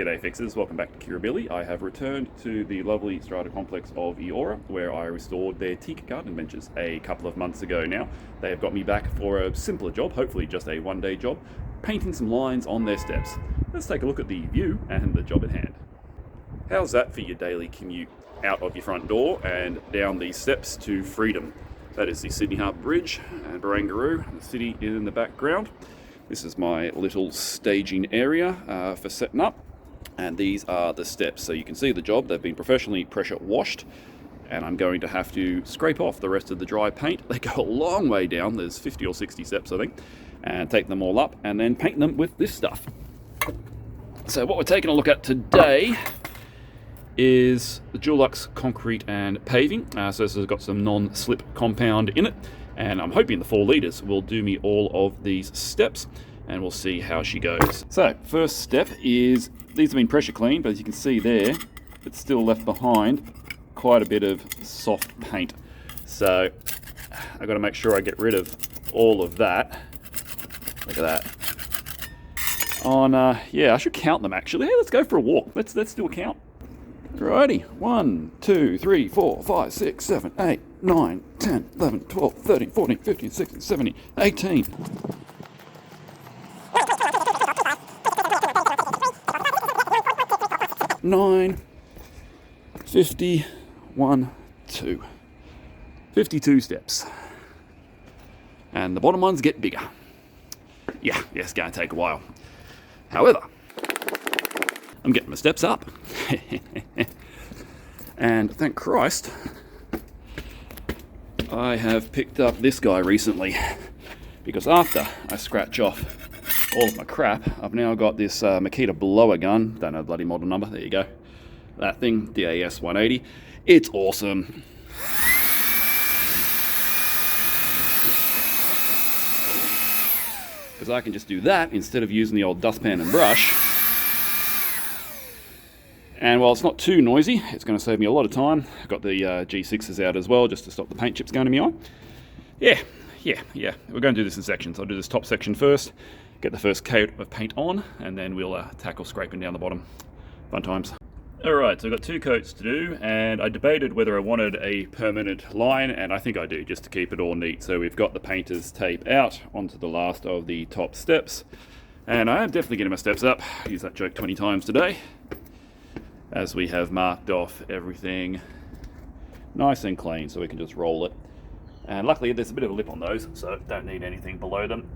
G'day fixers, welcome back to Kirribilli. I have returned to the lovely strata complex of Eora, where I restored their teak garden benches a couple of months ago now. They have got me back for a simpler job, hopefully just a one-day job, painting some lines on their steps. Let's take a look at the view and the job at hand. How's that for your daily commute out of your front door and down these steps to freedom? That is the Sydney Harbour Bridge and Barangaroo, the city in the background. This is my little staging area for setting up, and these are the steps. So you can see the job, they've been professionally pressure washed, and I'm going to have to scrape off the rest of the dry paint. They go a long way down, there's 50 or 60 steps I think, and take them all up and then paint them with this stuff. So what we're taking a look at today is the Dulux concrete and paving. So this has got some non-slip compound in it, and I'm hoping the 4 litres will do me all of these steps, and we'll see how she goes. So first step is, these have been pressure cleaned, but as you can see there, it's still left behind quite a bit of soft paint. So I've got to make sure I get rid of all of that. Look at that. Yeah, I should count them actually. Hey, let's go for a walk. Let's do a count. Alrighty, 1, 2, 3, 4, 5, 6, 7, 8, 9, 10, 11, 12, 13, 14, 15, 16, 17, 18. Nine, 50, 1, 2. 52 steps. And the bottom ones get bigger. Yeah, it's going to take a while. However, I'm getting my steps up. And thank Christ, I have picked up this guy recently, because after I scratch off all of my crap, I've now got this Makin blower gun. Don't know the bloody model number. There you go. That thing, DAS 180. It's awesome. Because I can just do that instead of using the old dustpan and brush. And while it's not too noisy, it's going to save me a lot of time. I've got the G6s out as well, just to stop the paint chips going to my eye. Yeah. We're going to do this in sections. I'll do this top section first, get the first coat of paint on, and then we'll tackle scraping down the bottom. Fun times. Alright, so I've got 2 coats to do, and I debated whether I wanted a permanent line, and I think I do, just to keep it all neat. So we've got the painter's tape out onto the last of the top steps, and I am definitely getting my steps up. I used that joke 20 times today, as we have marked off everything nice and clean, so we can just roll it. And luckily there's a bit of a lip on those, so don't need anything below them.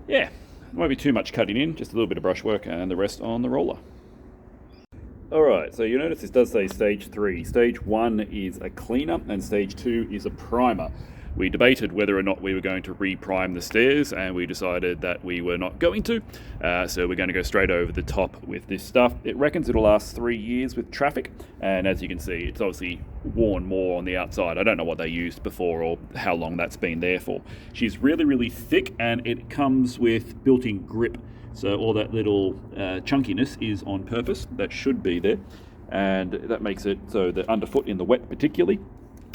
Yeah, won't be too much cutting in, just a little bit of brushwork and the rest on the roller. Alright, so you notice this does say stage 3. Stage 1 is a cleaner and stage 2 is a primer. We debated whether or not we were going to re-prime the stairs, and we decided that we were not going to. So we're going to go straight over the top with this stuff. It reckons it'll last 3 years with traffic, and as you can see, it's obviously worn more on the outside. I don't know what they used before or how long that's been there for. She's really, really thick, and it comes with built-in grip. So all that little chunkiness is on purpose. That should be there, and that makes it so that underfoot in the wet particularly,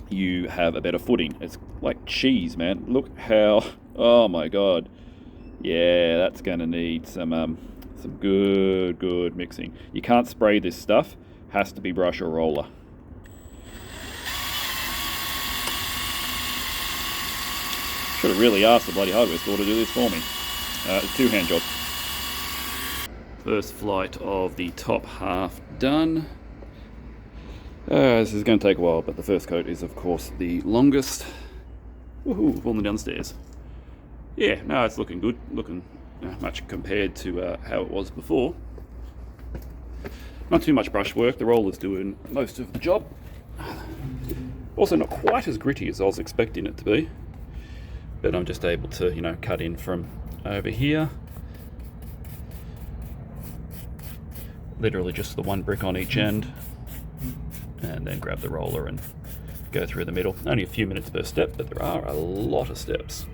you have a better footing. It's like cheese, man. Look how, oh my god. Yeah, that's going to need some good mixing. You can't spray this stuff. Has to be brush or roller. Should have really asked the bloody hardware store to do this for me. It's a 2-hand job. First flight of the top half done. This is going to take a while, but the first coat is, of course, the longest. Woohoo, falling down the stairs. Yeah, no, it's looking good. Looking much compared to how it was before. Not too much brush work. The roller's doing most of the job. Also not quite as gritty as I was expecting it to be. But I'm just able to, cut in from over here. Literally just the 1 brick on each end. And then grab the roller and go through the middle. Only a few minutes per step, but there are a lot of steps.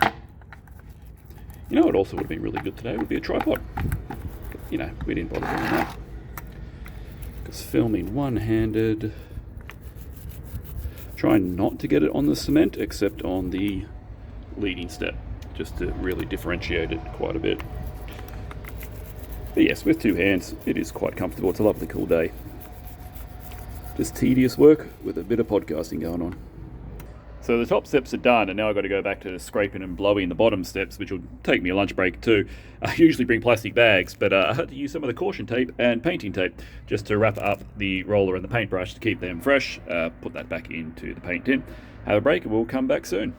You know what also would be really good today would be a tripod. We didn't bother doing that. Because filming one-handed, trying not to get it on the cement except on the leading step, just to really differentiate it quite a bit. But yes, with two hands, it is quite comfortable. It's a lovely cool day. Just tedious work with a bit of podcasting going on. So the top steps are done, and now I've got to go back to scraping and blowing the bottom steps, which will take me a lunch break too. I usually bring plastic bags, but I had to use some of the caution tape and painting tape just to wrap up the roller and the paintbrush to keep them fresh. Put that back into the paint tin. Have a break and we'll come back soon.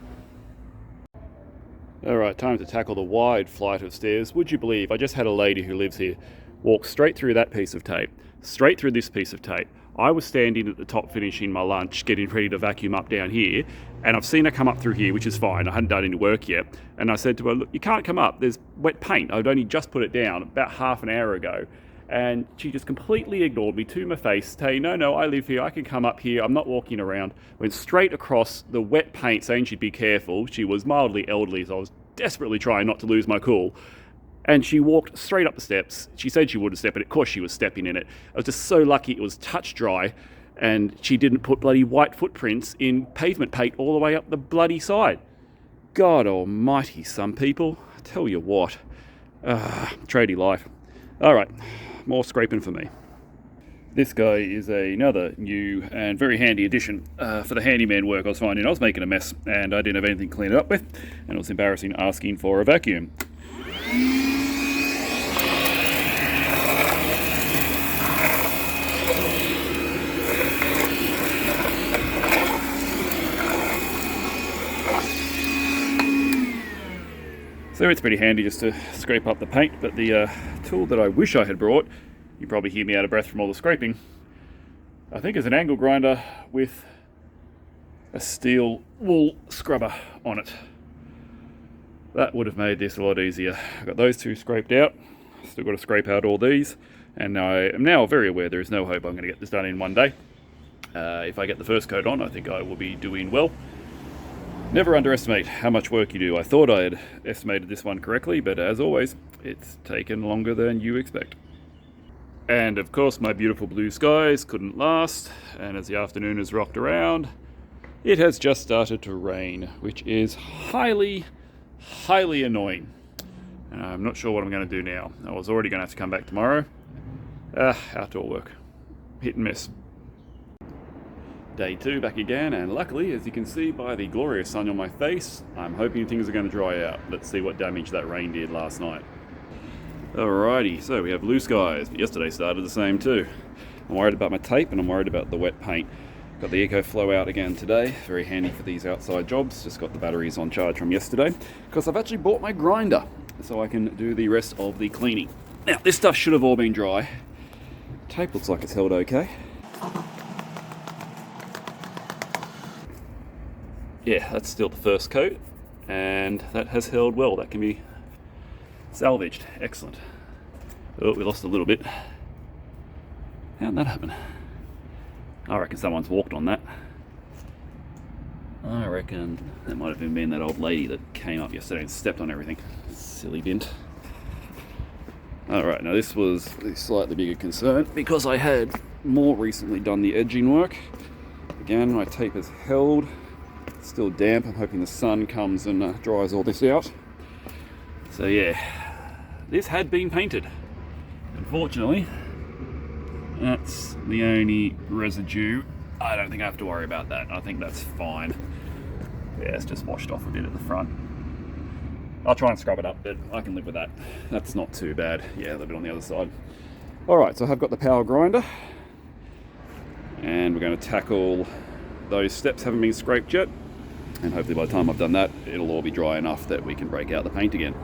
Alright, time to tackle the wide flight of stairs. Would you believe I just had a lady who lives here walk straight through that piece of tape, straight through this piece of tape. I was standing at the top finishing my lunch, getting ready to vacuum up down here, and I've seen her come up through here, which is fine. I hadn't done any work yet. And I said to her, look, you can't come up. There's wet paint. I'd only just put it down about half an hour ago. And she just completely ignored me to my face, saying, no, I live here. I can come up here. I'm not walking around. Went straight across the wet paint, saying she'd be careful. She was mildly elderly, so I was desperately trying not to lose my cool. And she walked straight up the steps. She said she wouldn't step in it. Of course she was stepping in it. I was just so lucky it was touch dry, and she didn't put bloody white footprints in pavement paint all the way up the bloody side. God almighty, some people. I tell you what. Tradie life. Alright, more scraping for me. This guy is another new and very handy addition for the handyman work I was finding. I was making a mess and I didn't have anything to clean it up with, and it was embarrassing asking for a vacuum. So it's pretty handy just to scrape up the paint, but the tool that I wish I had brought, you probably hear me out of breath from all the scraping, I think is an angle grinder with a steel wool scrubber on it. That would have made this a lot easier. I've got those two scraped out, still got to scrape out all these, and I am now very aware there is no hope I'm going to get this done in one day. If I get the first coat on, I think I will be doing well. Never underestimate how much work you do. I thought I had estimated this one correctly, but as always, it's taken longer than you expect. And of course, my beautiful blue skies couldn't last, and as the afternoon has rocked around, it has just started to rain, which is highly annoying. And I'm not sure what I'm going to do now. I was already going to have to come back tomorrow. Outdoor work. Hit and miss. Day 2 back again, and luckily, as you can see by the glorious sun on my face, I'm hoping things are going to dry out. Let's see what damage that rain did last night. Alrighty, so we have blue skies, but yesterday started the same too. I'm worried about my tape and I'm worried about the wet paint. Got the EcoFlow out again today, very handy for these outside jobs. Just got the batteries on charge from yesterday, because I've actually bought my grinder, so I can do the rest of the cleaning. Now, this stuff should have all been dry. Tape looks like it's held okay. Yeah, that's still the first coat, and that has held well. That can be salvaged. Excellent. Oh, we lost a little bit. How'd that happen? I reckon someone's walked on that. I reckon that might have been that old lady that came up yesterday and stepped on everything. Silly bint. Alright, now this was a slightly bigger concern because I had more recently done the edging work. Again, my tape is held. It's still damp. I'm hoping the sun comes and dries all this out. So yeah, this had been painted. Unfortunately, that's the only residue. I don't think I have to worry about that. I think that's fine. Yeah, it's just washed off a bit at the front. I'll try and scrub it up, but I can live with that. That's not too bad. Yeah, a little bit on the other side. Alright, so I've got the power grinder. And we're going to tackle those steps haven't been scraped yet. And hopefully by the time I've done that, it'll all be dry enough that we can break out the paint again.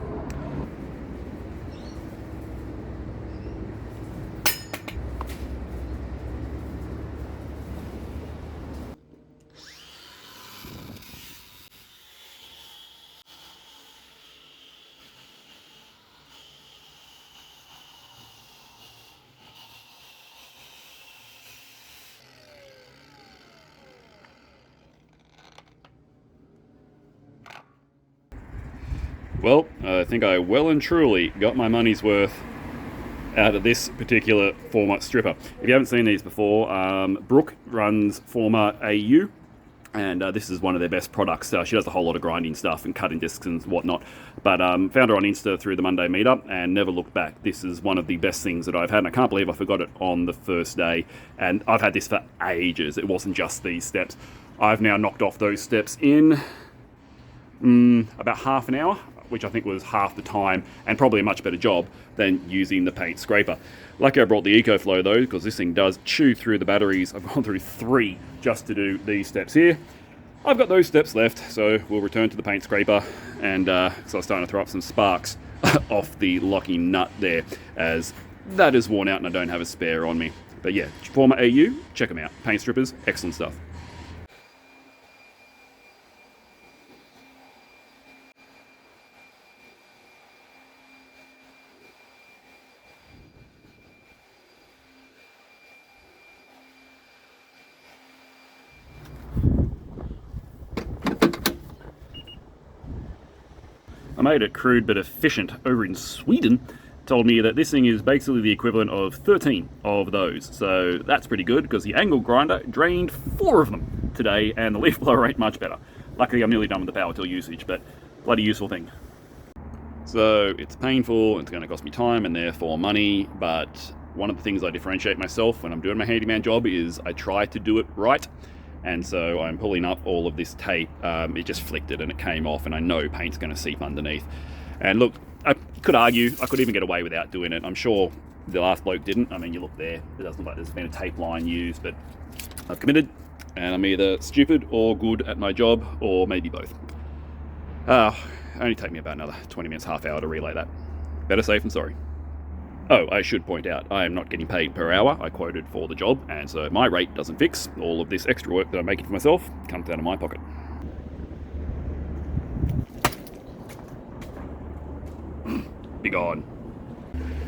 Well, I think I well and truly got my money's worth out of this particular Forma stripper. If you haven't seen these before, Brooke runs Forma AU, And this is one of their best products. She does a whole lot of grinding stuff and cutting discs and whatnot. But found her on Insta through the Monday meetup and never looked back. This is one of the best things that I've had, and I can't believe I forgot it on the first day. And I've had this for ages. It wasn't just these steps. I've now knocked off those steps in about half an hour, which I think was half the time and probably a much better job than using the paint scraper. Lucky I brought the EcoFlow though, because this thing does chew through the batteries. I've gone through 3 just to do these steps here. I've got those steps left, so we'll return to the paint scraper, and so I'm starting to throw up some sparks off the locking nut there, as that is worn out and I don't have a spare on me. But yeah, Forma AU, check them out. Paint strippers, excellent stuff. A mate at Crude but Efficient over in Sweden told me that this thing is basically the equivalent of 13 of those. So that's pretty good, because the angle grinder drained 4 of them today and the leaf blower ain't much better. Luckily I'm nearly done with the power tool usage, but bloody useful thing. So it's painful, it's going to cost me time and therefore money, but one of the things I differentiate myself when I'm doing my handyman job is I try to do it right. And so I'm pulling up all of this tape. It just flicked it and it came off, and I know paint's going to seep underneath. And look, I could argue I could even get away without doing it. I'm sure the last bloke didn't. I mean, you look there, it doesn't look like there's been a tape line used, but I've committed, and I'm either stupid or good at my job, or maybe both. Only take me about another 20 minutes, half hour to relay that. Better safe than sorry. Oh, I should point out, I am not getting paid per hour. I quoted for the job, and so my rate doesn't fix. All of this extra work that I'm making for myself comes out of my pocket. Be gone.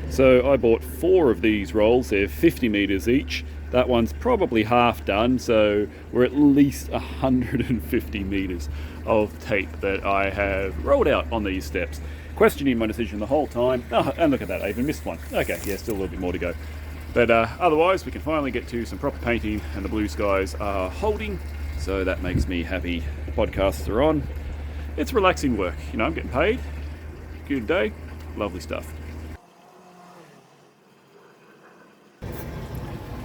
So I bought 4 of these rolls. They're 50 meters each. That one's probably half done, so we're at least 150 meters of tape that I have rolled out on these steps. Questioning my decision the whole time. Oh, and look at that, I even missed one. Okay, yeah, still a little bit more to go. But otherwise, we can finally get to some proper painting, and the blue skies are holding, so that makes me happy. The podcasts are on. It's relaxing work, you know, I'm getting paid. Good day, lovely stuff.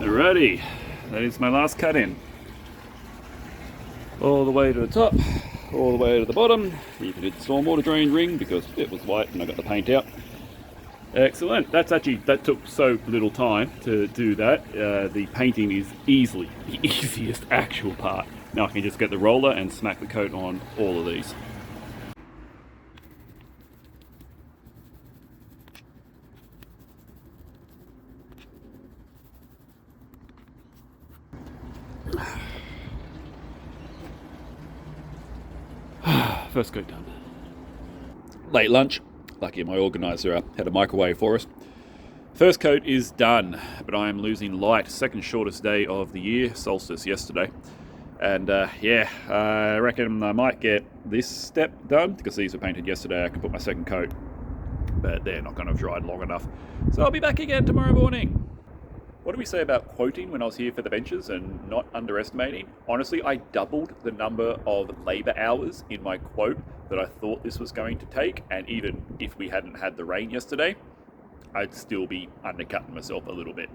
Alrighty, that is my last cut in. All the way to the top, all the way to the bottom. You can do the stormwater drain ring because it was white and I got the paint out. Excellent. That took so little time to do that. The painting is easily the easiest actual part. Now I can just get the roller and smack the coat on all of these. First coat done. Late lunch. Lucky my organiser had a microwave for us. First coat is done, but I am losing light. Second shortest day of the year, solstice yesterday. And yeah, I reckon I might get this step done, because these were painted yesterday. I can put my second coat, but they're not going to have dried long enough. So I'll be back again tomorrow morning. What do we say about quoting when I was here for the benches and not underestimating? Honestly, I doubled the number of labour hours in my quote that I thought this was going to take, and even if we hadn't had the rain yesterday, I'd still be undercutting myself a little bit.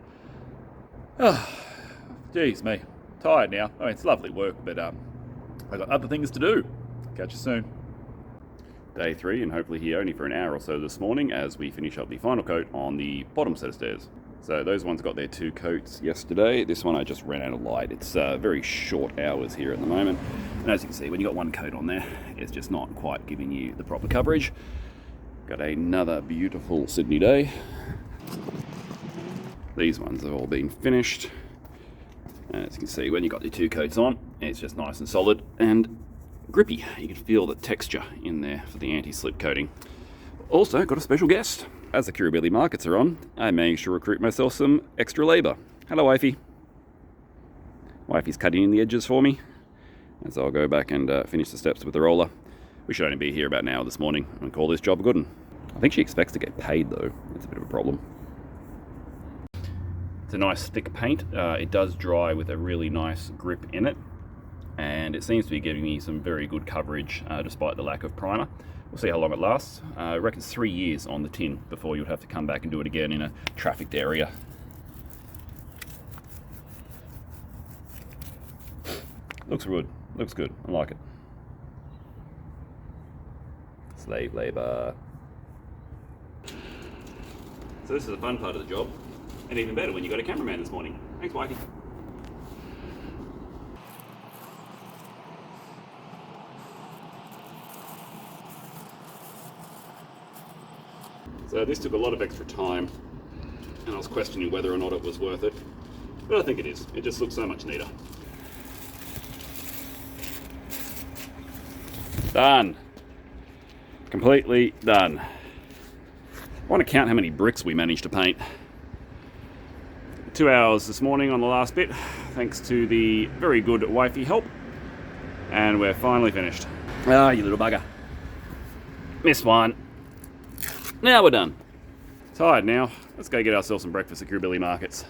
Geez me, tired now. I mean, it's lovely work, but I've got other things to do. Catch you soon. Day 3, and hopefully here only for an hour or so this morning as we finish up the final coat on the bottom set of stairs. So those ones got their 2 coats yesterday. This one I just ran out of light. It's very short hours here at the moment. And as you can see, when you got 1 coat on there, it's just not quite giving you the proper coverage. Got another beautiful Sydney day. These ones have all been finished. And as you can see, when you got the 2 coats on, it's just nice and solid and grippy. You can feel the texture in there for the anti-slip coating. Also got a special guest. As the Kirribilli markets are on, I managed to recruit myself some extra labour. Hello, Wifey. Wifey's cutting in the edges for me, and so I'll go back and finish the steps with the roller. We should only be here about an hour this morning and call this job a good one. I think she expects to get paid though. That's a bit of a problem. It's a nice thick paint. It does dry with a really nice grip in it. and it seems to be giving me some very good coverage despite the lack of primer. We'll see how long it lasts. I reckon it's 3 years on the tin before you'd have to come back and do it again in a trafficked area. Looks good. Looks good. I like it. Slave labour. So this is the fun part of the job, and even better when you got a cameraman this morning. Thanks, Wifey. So this took a lot of extra time, and I was questioning whether or not it was worth it, but I think it is. It just looks so much neater. Done. Completely done. I want to count how many bricks we managed to paint. 2 hours this morning on the last bit, thanks to the very good Wifey help, and we're finally finished. Ah, you little bugger. Missed one. Now we're done. Tired now. Let's go get ourselves some breakfast at Kirribilli markets.